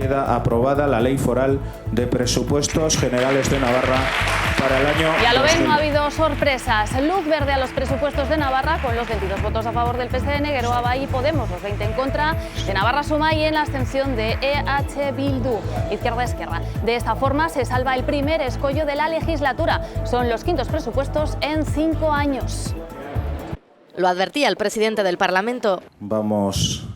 Queda aprobada la Ley Foral de Presupuestos Generales de Navarra para el año Ya lo ven, 2000. no ha habido sorpresas. Luz verde a los presupuestos de Navarra con los 22 votos a favor del PSN, Geroa Bai y Podemos, los 20 en contra de Navarra Suma y en la abstención de EH Bildu, Izquierda-Esquerra. De esta forma se salva el primer escollo de la legislatura. Son los quintos presupuestos en 5 años. Lo advertía el presidente del Parlamento. Vamos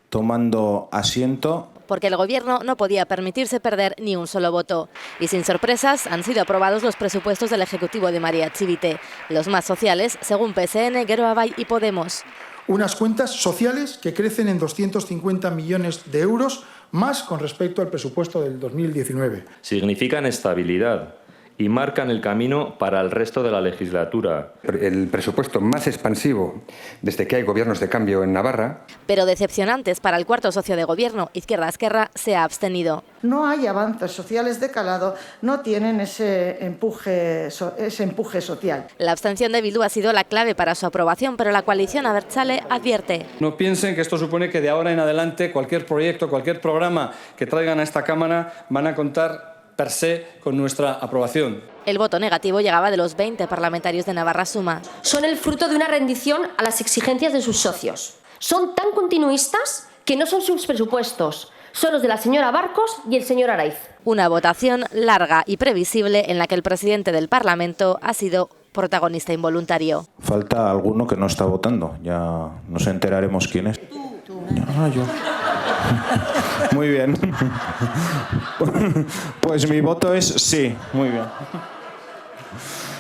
tomando asiento. Porque el Gobierno no podía permitirse perder ni un solo voto. Y sin sorpresas, han sido aprobados los presupuestos del Ejecutivo de María Chivite, los más sociales, según PSN, Geroa Bai y Podemos. Unas cuentas sociales que crecen en 250 millones de euros más con respecto al presupuesto del 2019. Significan estabilidad y marcan el camino para el resto de la legislatura. El presupuesto más expansivo desde que hay gobiernos de cambio en Navarra. Pero decepcionantes para el cuarto socio de Gobierno, Izquierda-Esquerra, se ha abstenido. No hay avances sociales de calado, no tienen ese empuje social. La abstención de Bildu ha sido la clave para su aprobación, pero la coalición Abertzale advierte. No piensen que esto supone que de ahora en adelante cualquier proyecto, cualquier programa que traigan a esta Cámara van a contar per se con nuestra aprobación. El voto negativo llegaba de los 20 parlamentarios de Navarra Suma. Son el fruto de una rendición a las exigencias de sus socios. Son tan continuistas que no son sus presupuestos, son los de la señora Barcos y el señor Araiz. Una votación larga y previsible en la que el presidente del Parlamento ha sido protagonista involuntario. Falta alguno que no está votando. Ya nos enteraremos quién es. Ah, yo. Muy bien. Pues mi voto es sí. Muy bien.